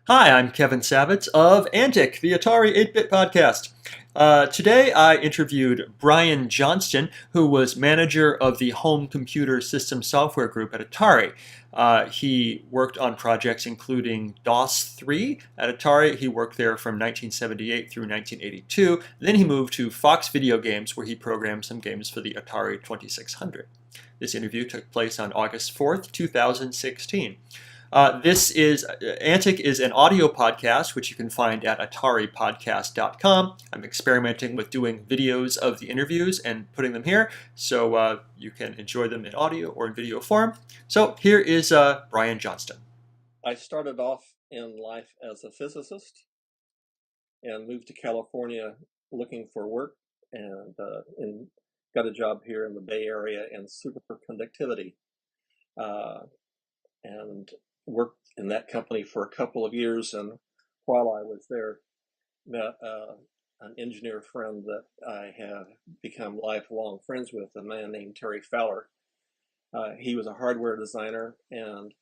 Hi, I'm Kevin Savitz of Antic, the Atari 8-bit podcast. Today I interviewed Brian Johnston, who was manager of the Home Computer System Software Group at Atari. He worked on projects including DOS 3 at Atari. He worked there from 1978 through 1982. Then he moved to Fox Video Games, where he programmed some games for the Atari 2600. This interview took place on August 4th, 2016. This is Antic is an audio podcast, which you can find at ataripodcast.com. I'm experimenting with doing videos of the interviews and putting them here, so you can enjoy them in audio or in video form. So here is Brian Johnston. I started off in life as a physicist and moved to California looking for work and got a job here in the Bay Area in superconductivity and worked in that company for a couple of years. And while I was there, met an engineer friend that I have become lifelong friends with, a man named Terry Fowler. He was a hardware designer, and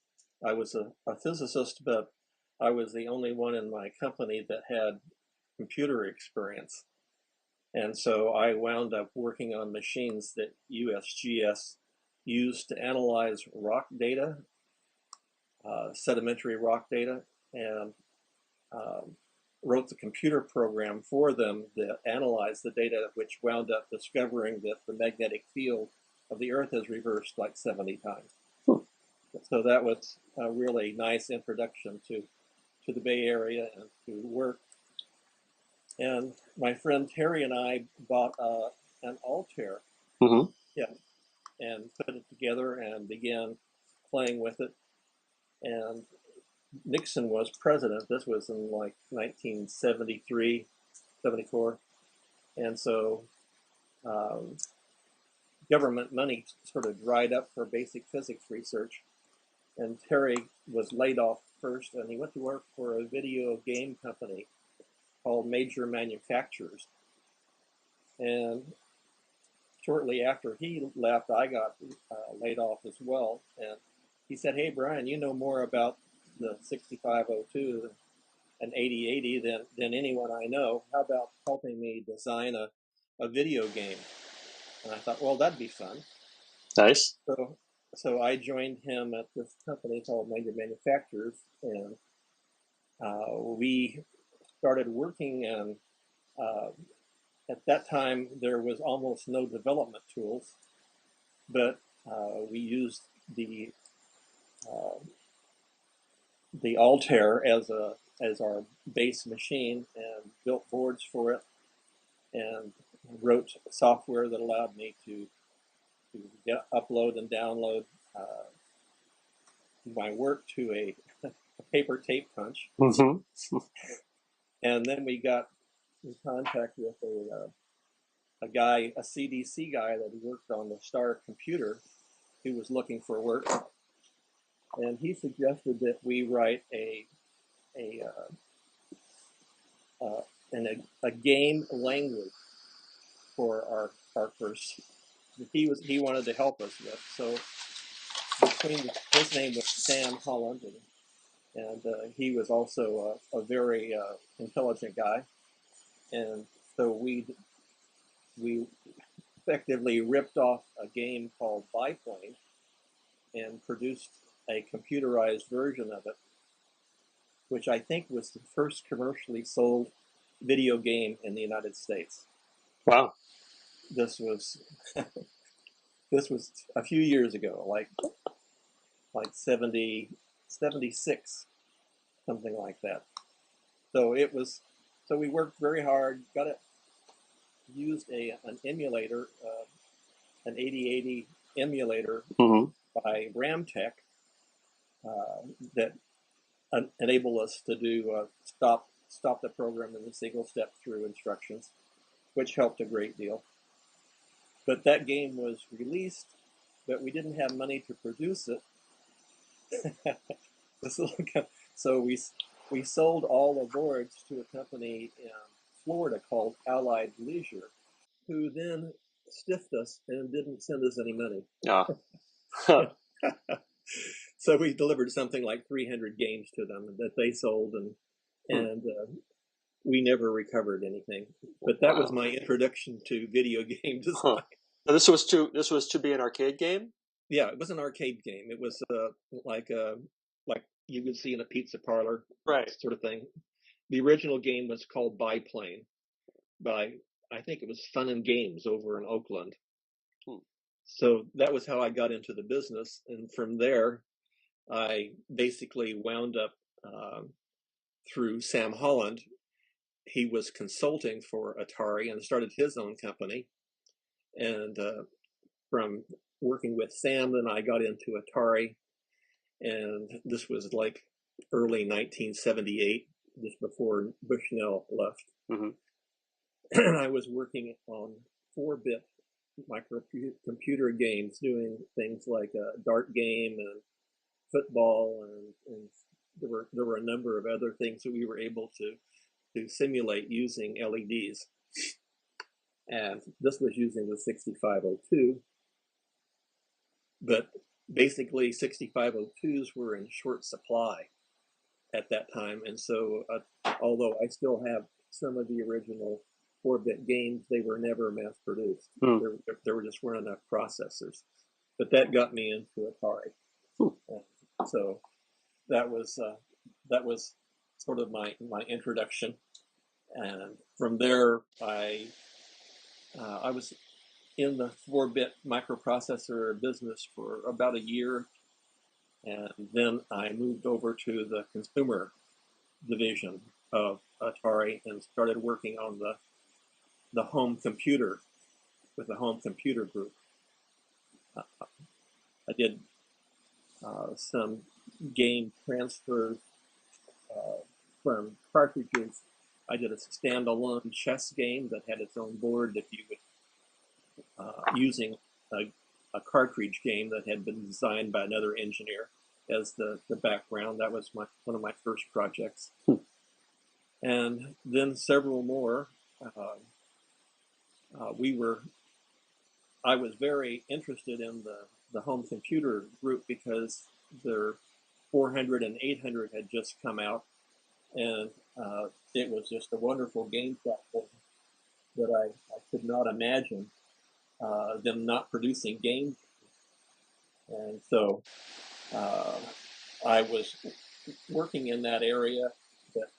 I was a physicist, but I was the only one in my company that had computer experience. And so I wound up working on machines that USGS used to analyze rock data, sedimentary rock data, and wrote the computer program for them that analyzed the data, which wound up discovering that the magnetic field of the Earth has reversed like 70 times. So that was a really nice introduction to the Bay Area and to work. And my friend Terry and I bought an Altair kit and put it together and began playing with it. And Nixon was president. This was in like 1973, 74. And so government money sort of dried up for basic physics research. And Terry was laid off first, and he went to work for a video game company called Major Manufacturers. And shortly after he left, I got laid off as well. And he said, "Hey, Brian, you know more about the 6502 and 8080 than anyone I know. How about helping me design a video game?" And I thought, well, that'd be fun. Nice. So I joined him at this company called Major Manufacturers, and we started working. And at that time, there was almost no development tools, but we used the Altair as our base machine and built boards for it and wrote software that allowed me to upload and download my work to a paper tape punch. And then we got in contact with a guy, a CDC guy that worked on the Star computer, who was looking for work. And he suggested that we write a game language for our first. He wanted to help us with. So his name was Sam Holland, and he was also a very intelligent guy. And so we effectively ripped off a game called Biplane and produced a computerized version of it, which I think was the first commercially sold video game in the United States. Wow. This was a few years ago, like 76, something like that. So we worked very hard, got it, used an emulator, an 8080 emulator by Ramtech that enabled us to do stop the program in the single step through instructions, which helped a great deal. But that game was released, but we didn't have money to produce it. So we sold all the boards to a company in Florida called Allied Leisure, who then stiffed us and didn't send us any money. So we delivered something like 300 games to them that they sold, and we never recovered anything. But that was Wow. my introduction to video game design. Huh. Now this was to be an arcade game? Yeah, it was an arcade game. It was like you would see in a pizza parlor, Right. sort of thing. The original game was called Biplane by, I think it was Fun and Games over in Oakland. Hmm. So that was how I got into the business, and from there, I basically wound up through Sam Holland. He was consulting for Atari and started his own company. And from working with Sam, then I got into Atari. And this was like early 1978, just before Bushnell left. Mm-hmm. And I was working on 4-bit microcomputer games, doing things like a dart game and football, and there were a number of other things that we were able to simulate using LEDs. And this was using the 6502, but basically 6502s were in short supply at that time, and so although I still have some of the original 4-bit games, they were never mass produced. There just weren't enough processors. But that got me into Atari. So that was sort of my introduction, and from there I was in the 4-bit microprocessor business for about a year, and then I moved over to the consumer division of Atari and started working on the home computer with the home computer group. I did some game transfers from cartridges. I did a standalone chess game that had its own board that you would, using a cartridge game that had been designed by another engineer as the background. That was one of my first projects. And then several more. I was very interested in the home computer group because their 400 and 800 had just come out, and it was just a wonderful game platform that I could not imagine them not producing games. And so I was working in that area, but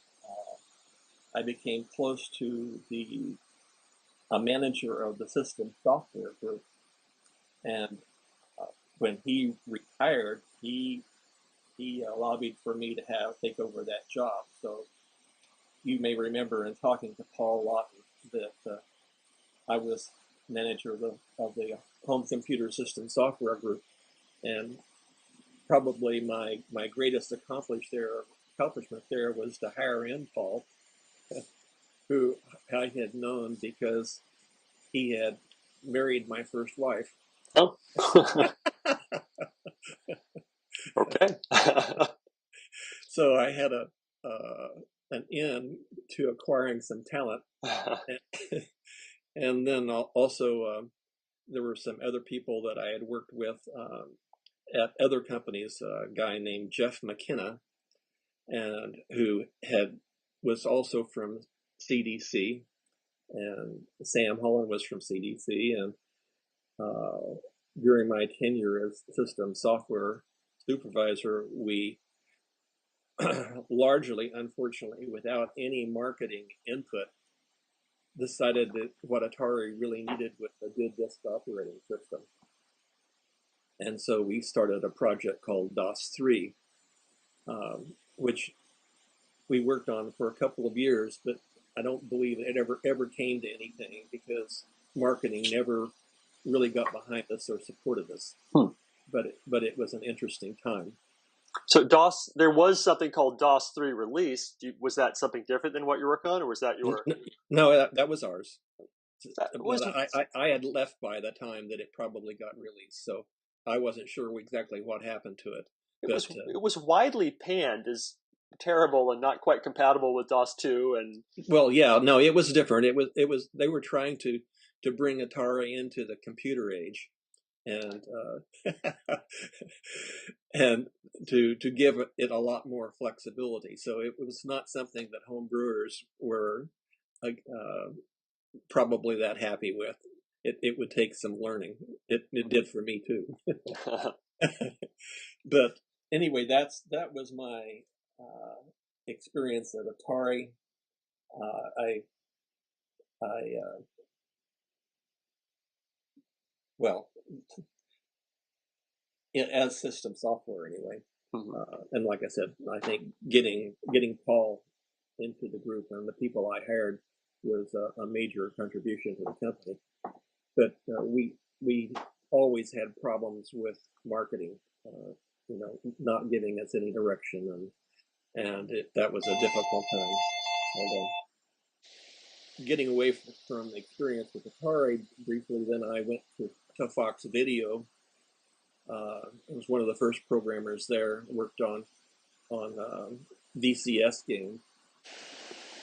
I became close to a manager of the system software group. And when he retired, he lobbied for me to take over that job. So you may remember in talking to Paul Lawton that I was manager of the home computer system software group, and probably my greatest accomplishment there was to hire in Paul, who I had known because he had married my first wife. Oh. Okay. So I had an in to acquiring some talent, and then also there were some other people that I had worked with at other companies. A guy named Jeff McKenna, and who was also from CDC, and Sam Holland was from CDC, and during my tenure as system software supervisor, we largely, unfortunately, without any marketing input, decided that what Atari really needed was a good disk operating system. And so we started a project called DOS3, which we worked on for a couple of years, but I don't believe it ever came to anything because marketing never really got behind us or supported us. But it was an interesting time. So there was something called DOS 3 release. Was that something different than what you worked on, or was that your? No, that was ours. But I had left by the time that it probably got released, so I wasn't sure exactly what happened to it. It was widely panned as terrible and not quite compatible with DOS 2, and well, yeah, no, it was different. It was they were trying to bring Atari into the computer age, and and to give it a lot more flexibility. So it was not something that home brewers were probably that happy with. It would take some learning. It did for me too. But anyway, that was my experience at Atari. I well, as system software anyway. And like I said, I think getting Paul into the group and the people I hired was a major contribution to the company. But we always had problems with marketing, not giving us any direction, and that was a difficult time. Although getting away from the experience with Atari briefly, then I went to Fox Video. I was one of the first programmers there. Worked on VCS games.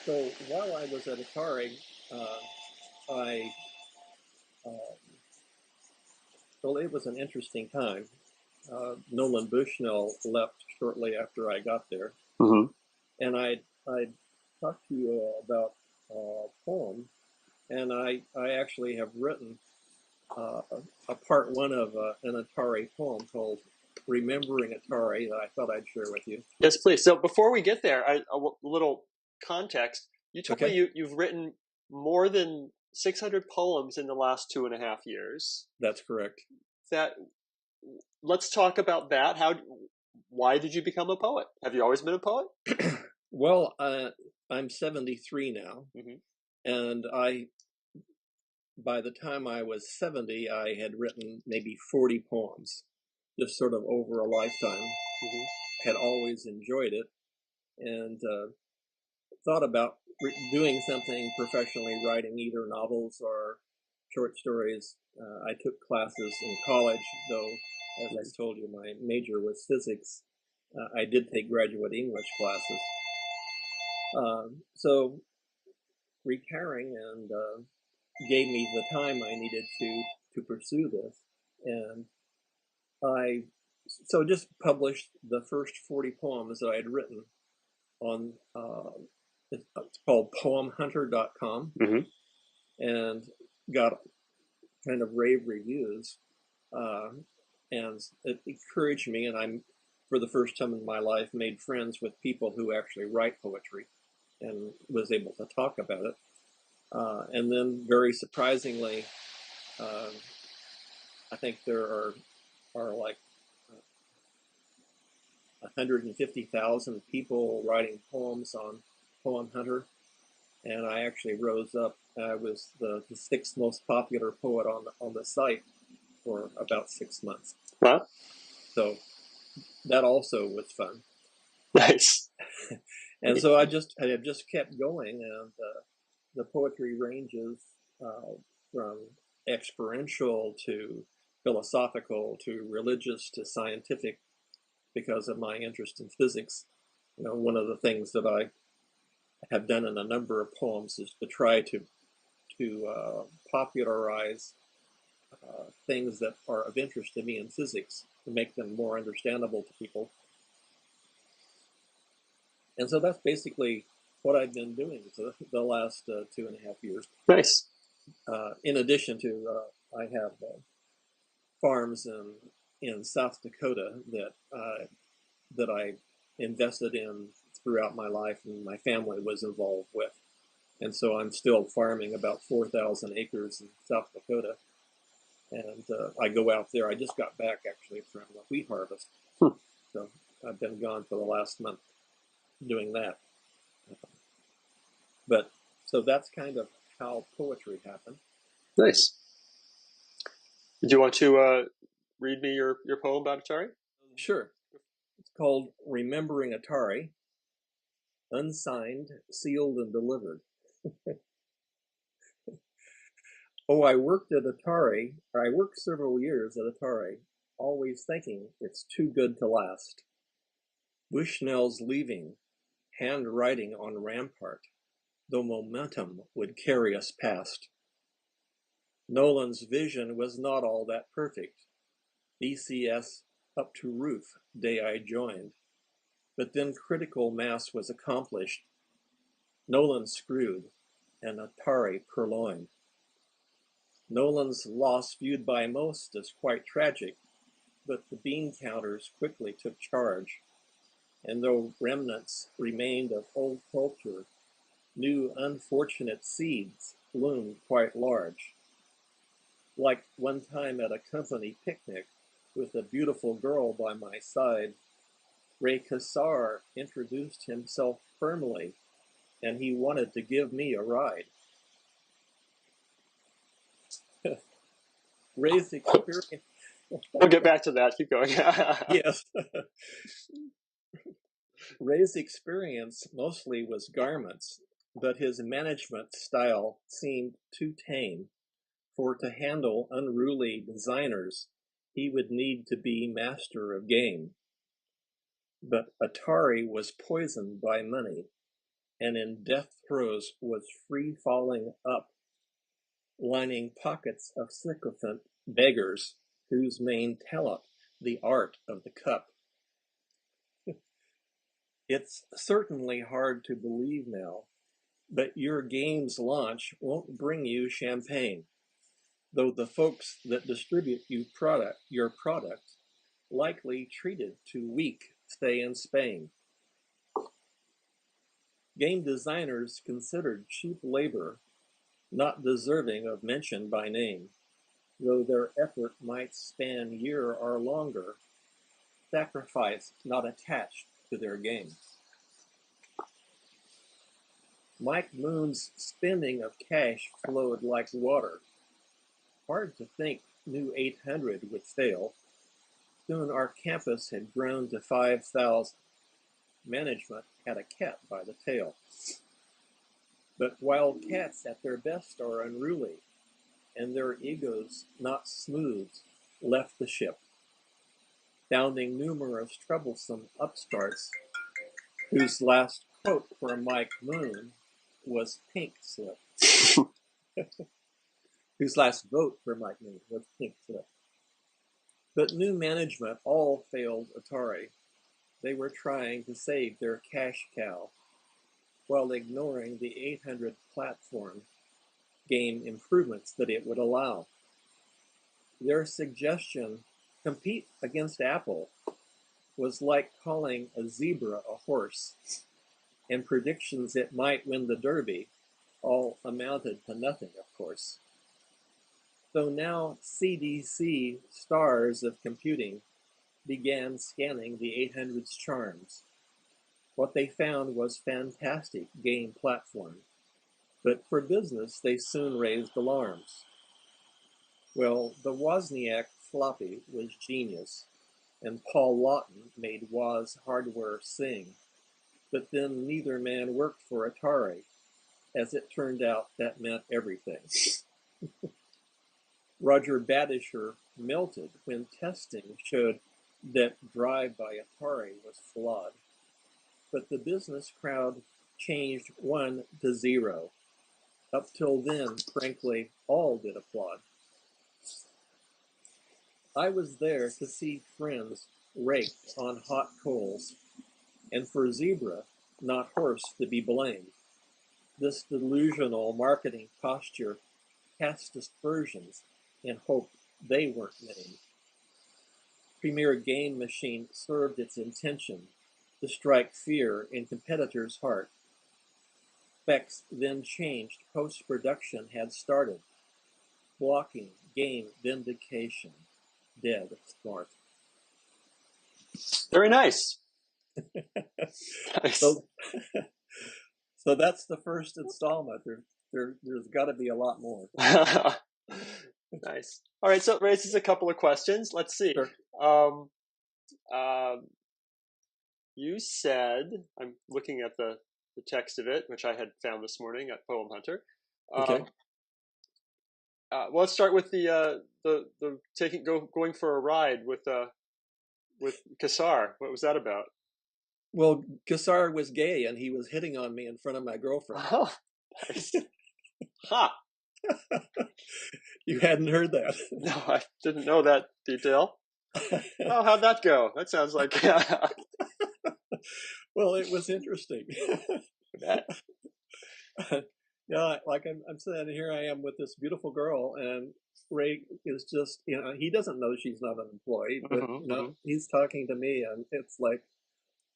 So while I was at Atari, it was an interesting time. Nolan Bushnell left shortly after I got there, and I talked to you about a poem, and I actually have written a part one of an Atari poem called "Remembering Atari" that I thought I'd share with you. Yes, please. So before we get there, a little context. You told me you've written more than 600 poems in the last 2.5 years. That's correct. Let's talk about that. Why did you become a poet? Have you always been a poet? Well, I'm 73 now, and by the time I was 70, I had written maybe 40 poems, just sort of over a lifetime. Had always enjoyed it, and thought about doing something professionally, writing either novels or short stories. I took classes in college, though, as I told you, my major was physics. I did take graduate English classes. So retiring and gave me the time I needed to pursue this, and I just published the first 40 poems that I had written on it's called poemhunter.com, and got kind of rave reviews, and it encouraged me, and I'm, for the first time in my life, made friends with people who actually write poetry and was able to talk about it. And then very surprisingly, I think there are like 150,000 people writing poems on Poem Hunter, and I actually rose up. I was the 6th most popular poet on the site for about 6 months. Wow. So that also was fun. Nice. And so I have just kept going, and the poetry ranges from experiential to philosophical to religious to scientific, because of my interest in physics. One of the things that I have done in a number of poems is to try to popularize things that are of interest to me in physics, to make them more understandable to people. And so that's basically what I've been doing for the last 2.5 years. Nice. In addition to, I have farms in South Dakota that I invested in throughout my life, and my family was involved with. And so I'm still farming about 4,000 acres in South Dakota. And I go out there. I just got back, actually, from a wheat harvest. So I've been gone for the last month doing that. But so that's kind of how poetry happened. Nice. Do you want to read me your poem about Atari? Sure. It's called Remembering Atari, unsigned, sealed, and delivered. Oh, I worked several years at Atari, always thinking it's too good to last. Bushnell's leaving, handwriting on rampart, though momentum would carry us past. Nolan's vision was not all that perfect, ECS up to roof day I joined. But then critical mass was accomplished. Nolan screwed, and Atari purloined. Nolan's loss viewed by most as quite tragic, but the bean counters quickly took charge. And though remnants remained of old culture, new unfortunate seeds bloomed quite large. Like one time at a company picnic with a beautiful girl by my side, Ray Kassar introduced himself firmly, and he wanted to give me a ride. Ray's experience. We'll get back to that. Keep going. Yes. Ray's experience mostly was garments, but his management style seemed too tame, for to handle unruly designers, he would need to be master of game. But Atari was poisoned by money, and in death throes was free falling up, lining pockets of sycophant beggars whose main talent, the art of the cup. It's certainly hard to believe now, but your game's launch won't bring you champagne, though the folks that distribute your product likely treated too weak stay in Spain. Game designers considered cheap labor, not deserving of mention by name, though their effort might span a year or longer, sacrifice not attached to their game. Mike Moon's spending of cash flowed like water. Hard to think new 800 would fail. Soon our campus had grown to 5,000. Management had a cat by the tail. But wild cats at their best are unruly, and their egos not smooth left the ship, founding numerous troublesome upstarts whose last quote for Mike Moon was pink slip. Whose last vote for Mike Moon was pink slip. But new management all failed Atari. They were trying to save their cash cow while ignoring the 800 platform game improvements that it would allow. Their suggestion, compete against Apple, was like calling a zebra a horse, and predictions it might win the Derby all amounted to nothing, of course. So now CDC stars of computing began scanning the 800's charms. What they found was fantastic game platform, but for business they soon raised alarms. Well, the Wozniak floppy was genius, and Paul Lawton made Woz hardware sing, but then neither man worked for Atari. As it turned out, that meant everything. Roger Badisher melted when testing showed that Drive by Atari was flawed. But the business crowd changed 1 to 0. Up till then, frankly, all did applaud. I was there to see friends raked on hot coals, and for Zebra, not horse, to be blamed. This delusional marketing posture cast aspersions and hoped they weren't named. Premier Game Machine served its intention to strike fear in competitors' heart. Specs then changed, post-production had started. Blocking, game vindication, dead smart. Very nice. Nice. So that's the first installment. There's got to be a lot more. Nice. All right, so it raises a couple of questions. Let's see. Sure. You said, I'm looking at the text of it, which I had found this morning at Poem Hunter. Okay. Well, let's start with the going for a ride with Kassar. What was that about? Well, Kassar was gay, and he was hitting on me in front of my girlfriend. Oh, nice. Ha! You hadn't heard that? No, I didn't know that detail. Oh, how'd that go? That sounds like Well, it was interesting. Yeah, like I'm sitting here, I am with this beautiful girl, and Ray is just, he doesn't know she's not an employee, but he's talking to me, and it's like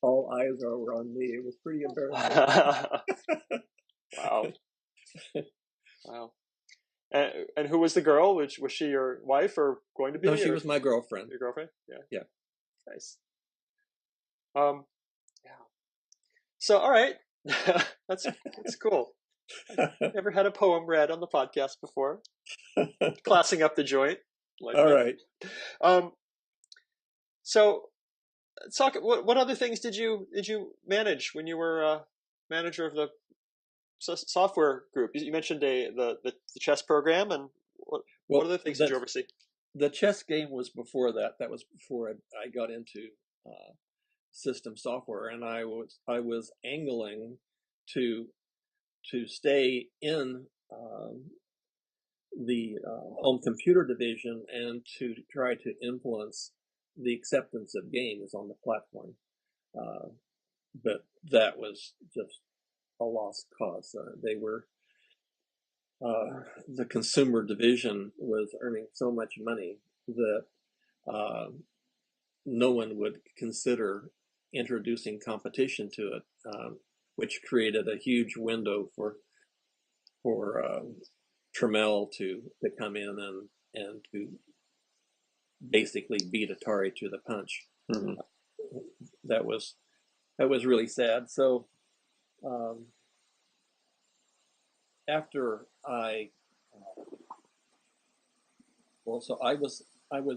all eyes are on me. It was pretty embarrassing. Wow. Wow. And who was the girl? Was she your wife or going to be? No, she was my girlfriend. Your girlfriend? Yeah. Yeah. Nice. Yeah. So, all right. That's cool. Never had a poem read on the podcast before. Classing up the joint. Like all that. right. So, talk. What other things did you manage when you were manager of the software group? You mentioned the chess program, and what other things did you oversee? The chess game was before that. That was before I got into system software, and I was angling to stay in the home computer division and to try to influence the acceptance of games on the platform. But that was just a lost cause. They were the consumer division was earning so much money that no one would consider introducing competition to it, which created a huge window for Trammell to come in and to basically beat Atari to the punch. Mm-hmm. That was really sad. So after I was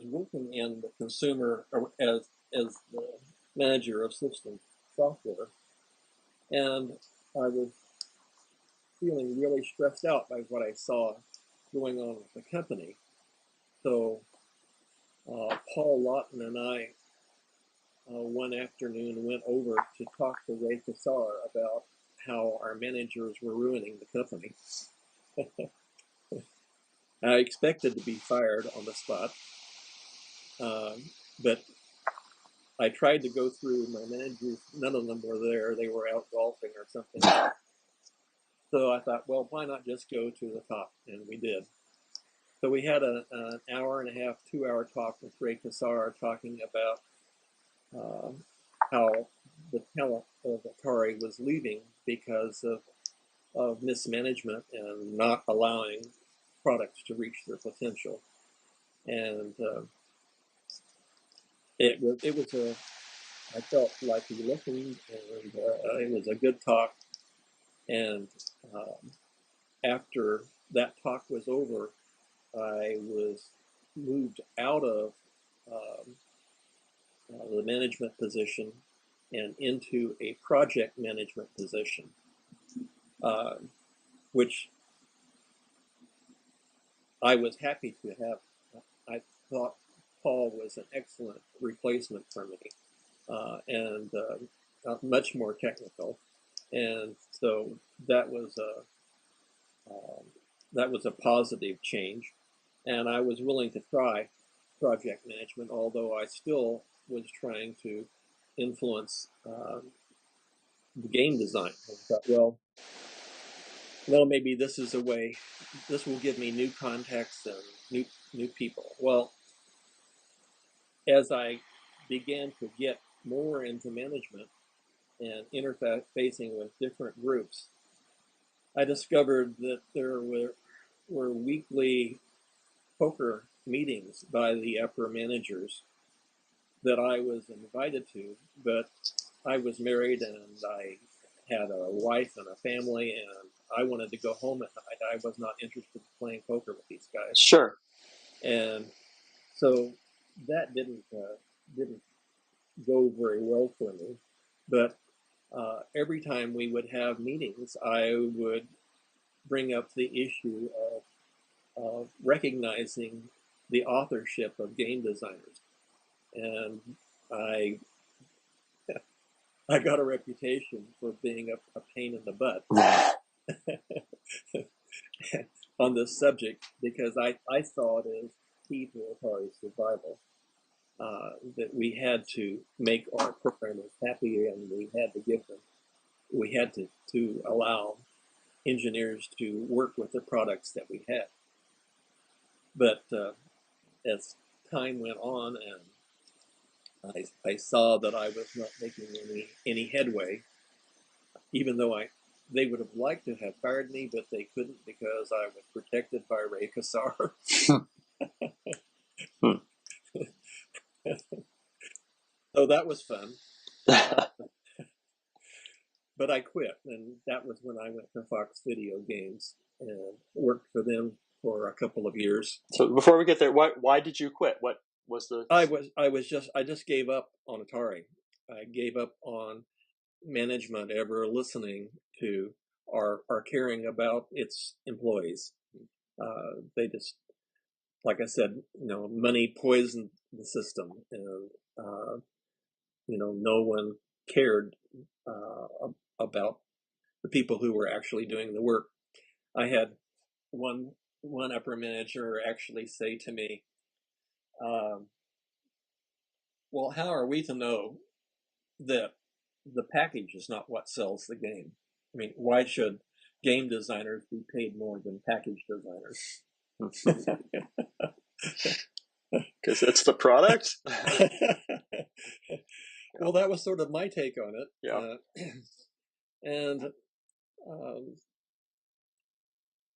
working in the consumer as the manager of system software, and I was feeling really stressed out by what I saw going on with the company. So Paul Lawton and I one afternoon went over to talk to Ray Kassar about how our managers were ruining the company. I expected to be fired on the spot, but I tried to go through my managers. None of them were there. They were out golfing or something. So I thought, well, why not just go to the top? And we did. So we had an hour and a half, 2-hour talk with Ray Kassar talking about how the talent of Atari was leaving because of mismanagement and not allowing products to reach their potential. And I felt like he listened, and it was a good talk. And after that talk was over, I was moved out of the management position and into a project management position, which I was happy to have. I thought Paul was an excellent replacement for me, and much more technical, and so that was a positive change, and I was willing to try project management, although I still was trying to influence the game design. I thought, well, maybe this is a way. This will give me new contacts and new people. Well, as I began to get more into management and interfacing with different groups, I discovered that there were weekly poker meetings by the upper managers that I was invited to, but I was married and I had a wife and a family, and I wanted to go home at night. I was not interested in playing poker with these guys. Sure. And so that didn't go very well for me. But every time we would have meetings, I would bring up the issue of recognizing the authorship of game designers. And I got a reputation for being a pain in the butt on this subject because I saw it as key to Atari's survival. that we had to make our programmers happy, and we had to allow engineers to work with the products that we had. But as time went on, and I saw that I was not making any headway, even though they would have liked to have fired me, but they couldn't because I was protected by Ray Kassar. So that was fun. But I quit, and that was when I went to Fox Video Games and worked for them for a couple of years. So before we get there, why did you quit? What was the? I just gave up on Atari. I gave up on management ever listening to or caring about its employees. They just, like I said, money poisoned the system, and no one cared about the people who were actually doing the work. I had one upper manager actually say to me, well, how are we to know that the package is not what sells the game? I mean, why should game designers be paid more than package designers? Because it's the product? Well, that was sort of my take on it. Yeah. And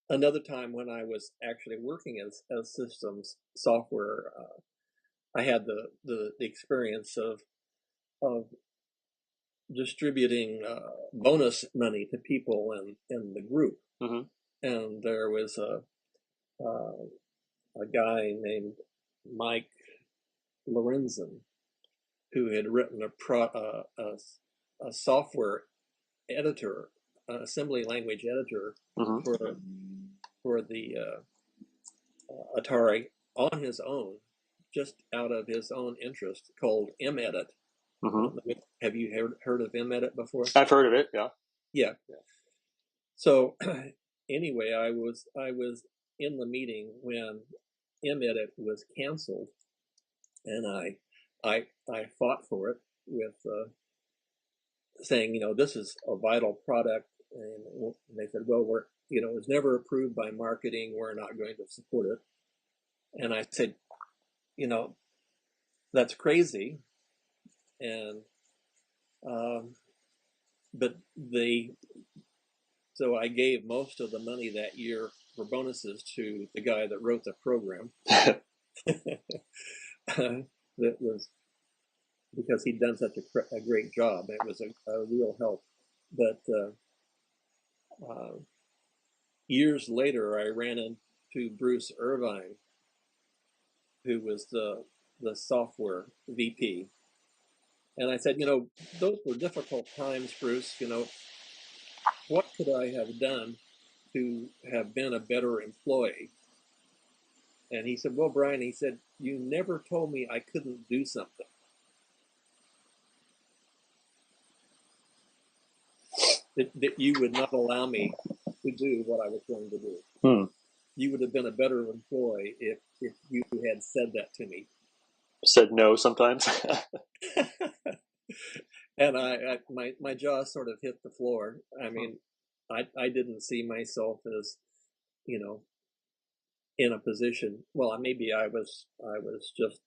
another time when I was actually working as systems software, I had the experience of distributing bonus money to people in the group. Mm-hmm. And there was a guy named Mike Lorenzen who had written a software editor, an assembly language editor Mm-hmm. for the Atari on his own, just out of his own interest, called mEdit. Mm-hmm. Have you heard of mEdit before? I've heard of it. Yeah. Yeah. So anyway, I was in the meeting when mEdit was canceled, and I fought for it with saying, this is a vital product, and they said, well, it was never approved by marketing. We're not going to support it. And I said, that's crazy. And so I gave most of the money that year for bonuses to the guy that wrote the program. That was because he'd done such a great job. It was a real help. But years later, I ran into Bruce Irvine, who was the software VP. And I said, those were difficult times, Bruce. What could I have done to have been a better employee? And he said, well, Brian, he said, you never told me I couldn't do something. That you would not allow me to do what I was going to do. You would have been a better employee if you had said that to me. Said no sometimes. And my jaw sort of hit the floor. I mean, I didn't see myself as, in a position. Well, maybe I was just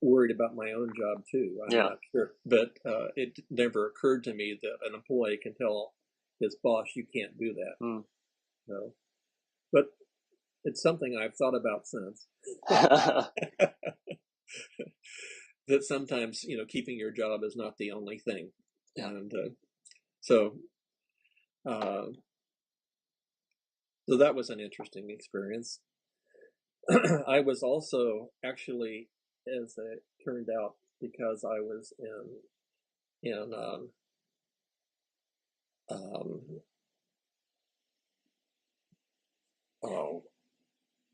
worried about my own job too. I'm not sure, but it never occurred to me that an employee can tell his boss, "You can't do that." So, but it's something I've thought about since. That sometimes, keeping your job is not the only thing. And so that was an interesting experience. I was also actually, as it turned out, because I was in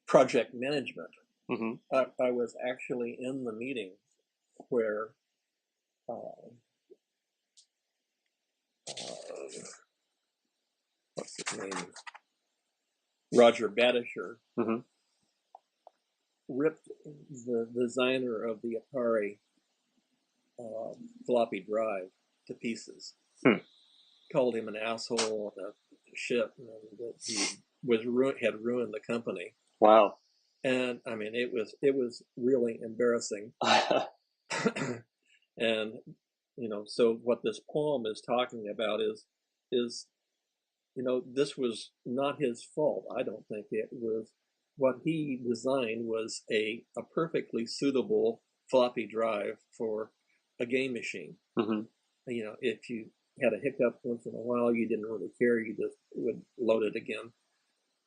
project management. Mm-hmm. I was actually in the meeting where what's his name? Roger Badisher ripped the designer of the Atari floppy drive to pieces. Called him an asshole and a shit, and that he had ruined the company. Wow. And I mean, it was really embarrassing. And so what this poem is talking about is this was not his fault. I don't think it was. What he designed was a perfectly suitable floppy drive for a game machine. Mm-hmm. If you had a hiccup once in a while, you didn't really care. You just would load it again.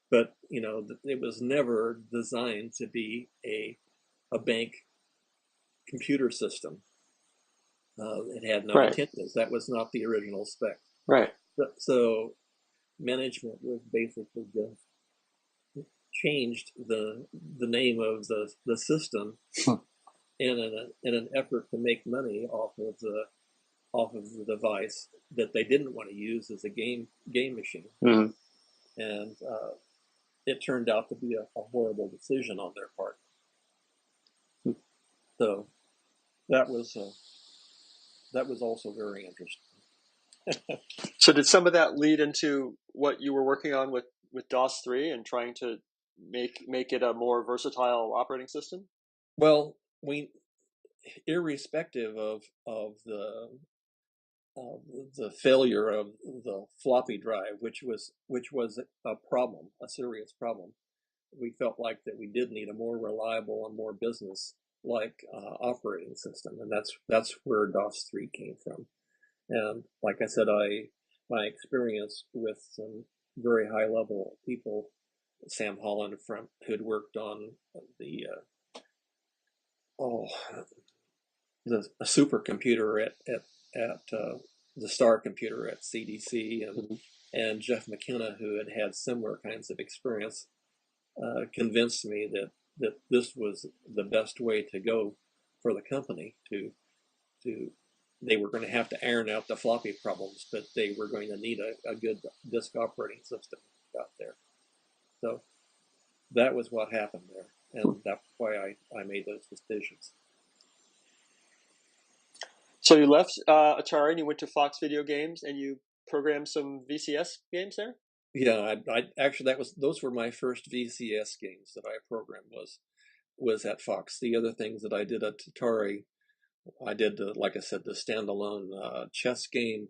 But it was never designed to be a bank computer system. It had no intentions. That was not the original spec. Right. So management was basically just changed the name of the system in an effort to make money off of the device that they didn't want to use as a game machine. Mm-hmm. And it turned out to be a horrible decision on their part. So that was also very interesting. So did some of that lead into what you were working on with DOS 3 and trying to make it a more versatile operating system? Well, irrespective of the failure of the floppy drive, which was a problem, a serious problem, we felt like that we did need a more reliable and more business-like operating system, and that's where DOS 3 came from. And like I said, my experience with some very high-level people, Sam Holland who'd worked on the supercomputer at the Star Computer at CDC, and Jeff McKenna, who had similar kinds of experience, convinced me that this was the best way to go for the company. They were going to have to iron out the floppy problems, but they were going to need a good disk operating system out there. So that was what happened there, and that's why I made those decisions. So you left Atari and you went to Fox Video Games and you programmed some VCS games there? Yeah, I actually those were my first VCS games that I programmed was at Fox. The other things that I did at Atari, I did like I said, the standalone chess game,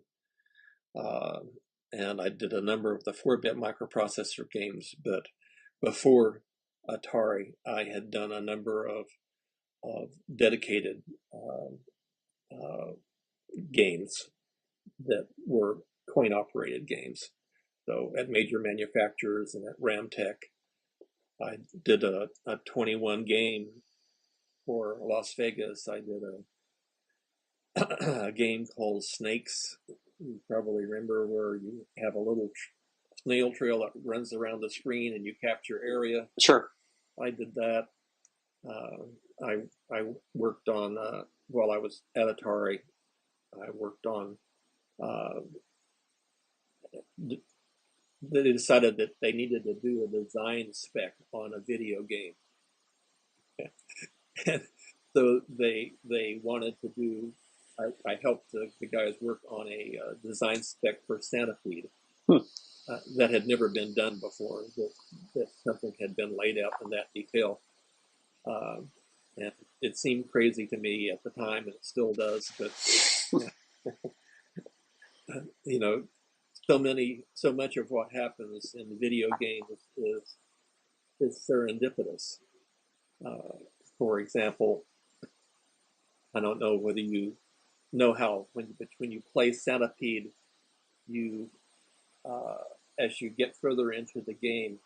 and I did a number of the 4-bit microprocessor games. But before Atari, I had done a number of dedicated games that were coin-operated games. So at major manufacturers and at Ramtech, I did a 21 game for Las Vegas. I did a game called Snakes. You probably remember, where you have a little snail trail that runs around the screen and you capture area. Sure. I did that. I worked on, while I was at Atari, I worked on, they decided that they needed to do a design spec on a video game. And so they wanted to do, I helped the guys work on a design spec for Centipede that had never been done before, that something had been laid out in that detail. And it seemed crazy to me at the time, and it still does, but so much of what happens in the video games is serendipitous. For example, I don't know whether you know how when you play Centipede, you as you get further into the game,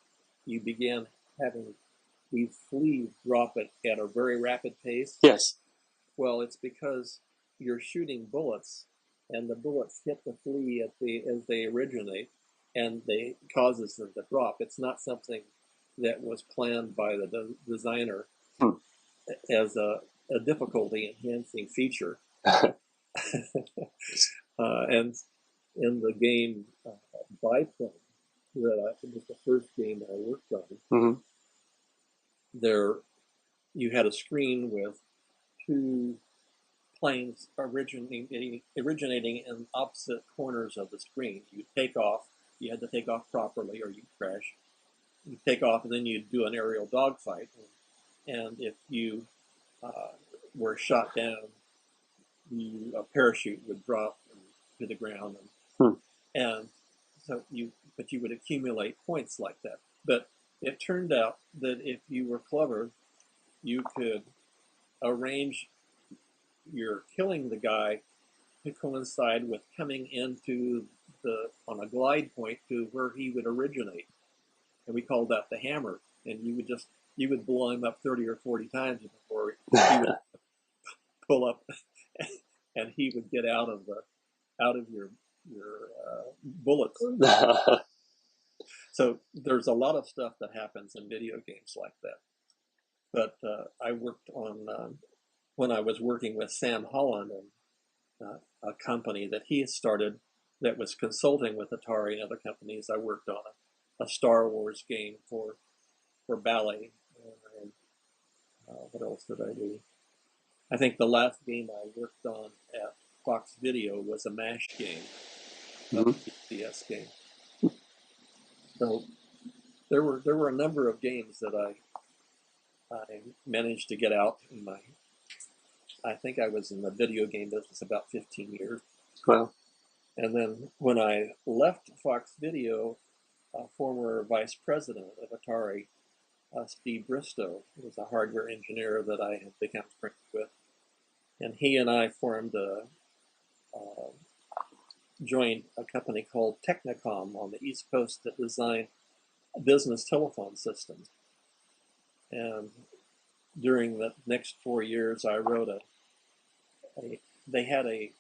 you begin having these fleas drop at a very rapid pace. Yes. Well, it's because you're shooting bullets, and the bullets hit the flea as they originate, and they causes them to drop. It's not something that was planned by the designer as a difficulty-enhancing feature. And in the game Biplane, that was the first game I worked on, there you had a screen with two planes originating in opposite corners of the screen. You take off. You had to take off properly, or you'd crash. You take off, and then you'd do an aerial dogfight. And if you were shot down, a parachute would drop to the ground, and so you would accumulate points like that. But it turned out that if you were clever, you could arrange your killing the guy to coincide with coming into on a glide point to where he would originate, and we called that the hammer. And you would blow him up 30 or 40 times before he would pull up, and he would get out of your bullets. So there's a lot of stuff that happens in video games like that. But I worked on when I was working with Sam Holland and a company that he had started that was consulting with Atari and other companies. I worked on a Star Wars game for Ballet. And what else did I do? I think the last game I worked on at Fox Video was a MASH game, a BCS game. So there were a number of games that I managed to get out in my. I think I was in the video game business about 15 years. Wow. And then when I left Fox Video, a former vice president of Atari, Steve Bristow, was a hardware engineer that I had become friends with. And he and I joined a company called Technicom on the East Coast that designed business telephone systems. And during the next 4 years, I wrote they had a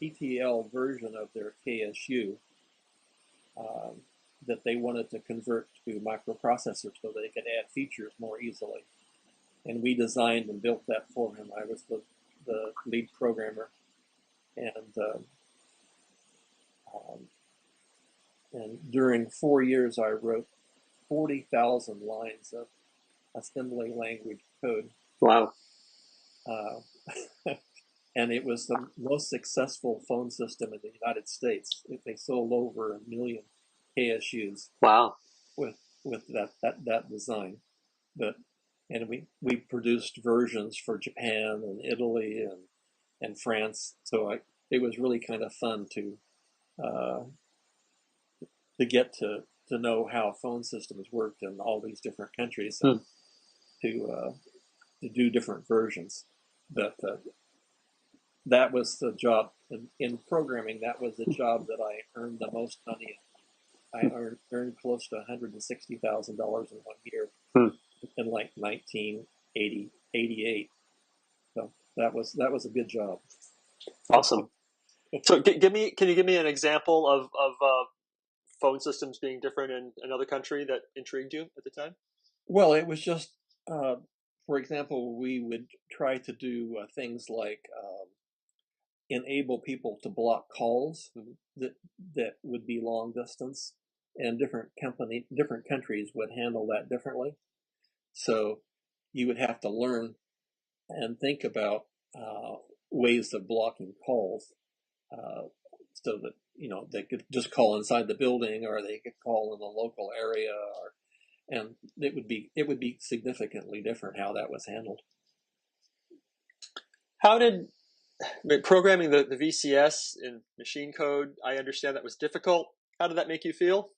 TTL version of their KSU that they wanted to convert to microprocessors so they could add features more easily. And we designed and built that for him. I was the lead programmer. And during 4 years, I wrote 40,000 lines of assembly language code. Wow. And it was the most successful phone system in the United States. They sold over 1 million KSUs. Wow. With that design. And we produced versions for Japan and Italy and France. So it was really kind of fun to get to know how phone systems worked in all these different countries and to do different versions. But that was the job in programming. That was the job that I earned the most money. I earned close to $160,000 in 1 year in like 1988. So that was a good job. Awesome. So can you give me an example of phone systems being different in another country that intrigued you at the time? Well, it was just, for example, we would try to do things like enable people to block calls that would be long distance, and different countries would handle that differently. So you would have to learn and think about ways of blocking calls, so that they could just call inside the building, or they could call in the local area, and it would be significantly different how that was handled. How did programming the VCS in machine code? I understand that was difficult. How did that make you feel?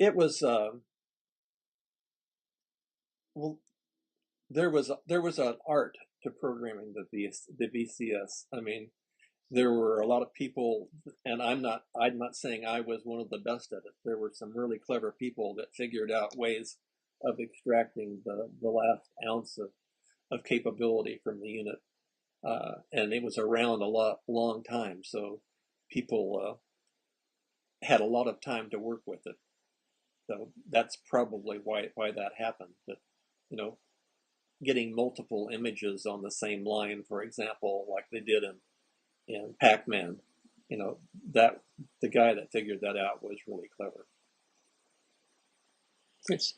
It was well. There was an art to programming the VCS. I mean, there were a lot of people, and I'm not saying I was one of the best at it. There were some really clever people that figured out ways of extracting the last ounce of capability from the unit, and it was around long time, so people had a lot of time to work with it. So that's probably why that happened. But getting multiple images on the same line, for example, like they did in Pac-Man, that the guy that figured that out was really clever. Nice.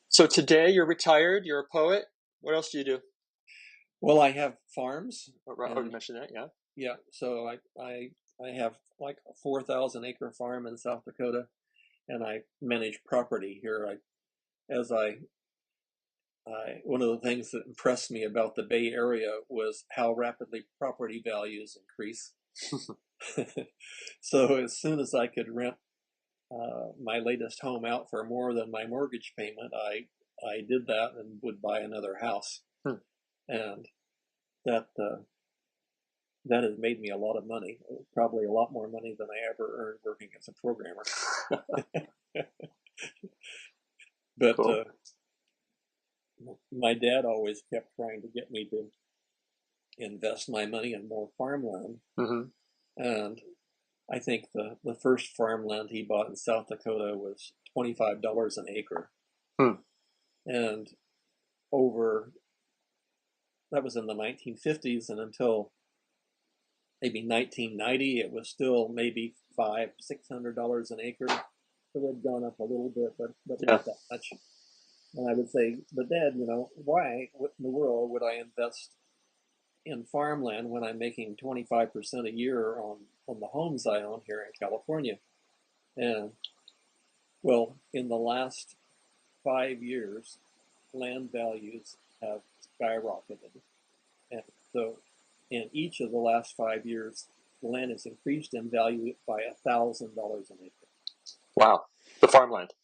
So today you're retired. You're a poet. What else do you do? Well, I have farms. Oh, you mentioned that, yeah. Yeah, so I have like a 4,000 acre farm in South Dakota, and I manage property here. One of the things that impressed me about the Bay Area was how rapidly property values increase. So as soon as I could rent my latest home out for more than my mortgage payment, I did that and would buy another house, and that has made me a lot of money, probably a lot more money than I ever earned working as a programmer. But Cool. My dad always kept trying to get me to invest my money in more farmland. Mm-hmm. And I think the first farmland he bought in South Dakota was $25 an acre. And that was in the 1950s, and until maybe 1990, it was still maybe $500-600 an acre. So it had gone up a little bit, but not that much. And I would say, but Dad, why, what in the world would I invest in farmland when I'm making 25% a year on the homes I own here in California? And well, in the last 5 years, land values have skyrocketed. And so in each of the last 5 years, the land has increased in value by $1,000 an acre. Wow. The farmland.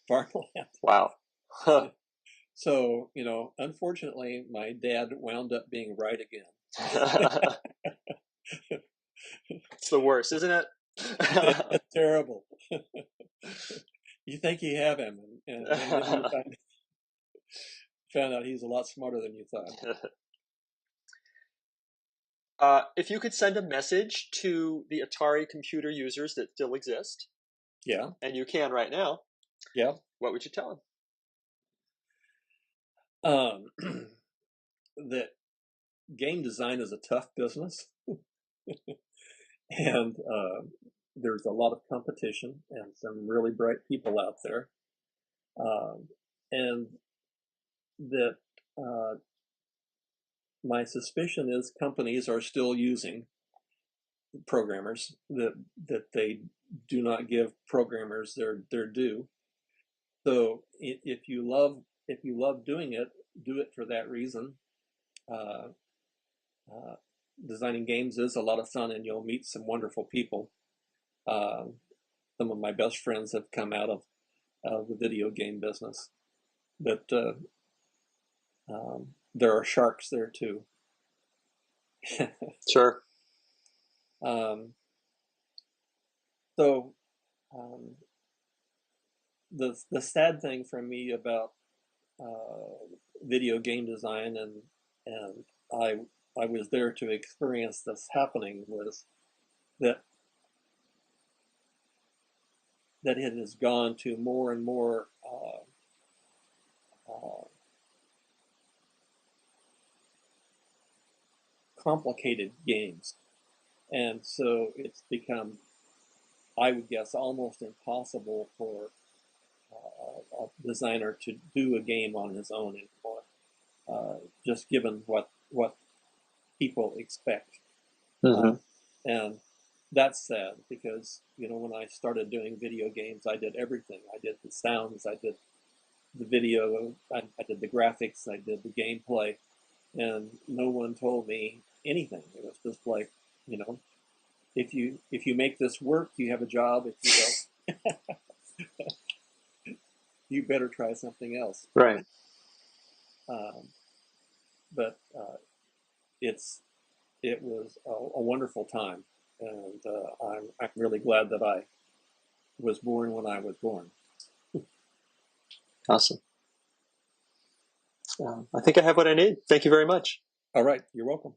Farmland. Wow. Huh. So, unfortunately, my dad wound up being right again. It's the worst, isn't it? It's terrible. You think you have him, and then you found out he's a lot smarter than you thought. If you could send a message to the Atari computer users that still exist, yeah, and you can right now, yeah, what would you tell them? That game design is a tough business, and there's a lot of competition and some really bright people out there, and that my suspicion is companies are still using programmers, that they do not give programmers their due. So if you love doing it, do it for that reason. Designing games is a lot of fun, and you'll meet some wonderful people. Some of my best friends have come out of the video game business, but there are sharks there too. Sure. The sad thing for me about video game design, and I was there to experience this happening, was that it has gone to more and more complicated games, and so it's become, I would guess, almost impossible for a designer to do a game on his own anymore, just given what people expect. Mm-hmm. And that's sad, because when I started doing video games, I did everything. I did the sounds, I did the video, I did the graphics, I did the gameplay, and no one told me anything. It was just like, if you make this work, you have a job. If you don't, you better try something else. Right. But it was a wonderful time, and I'm really glad that I was born when I was born. Awesome. I think I have what I need. Thank you very much. All right, you're welcome.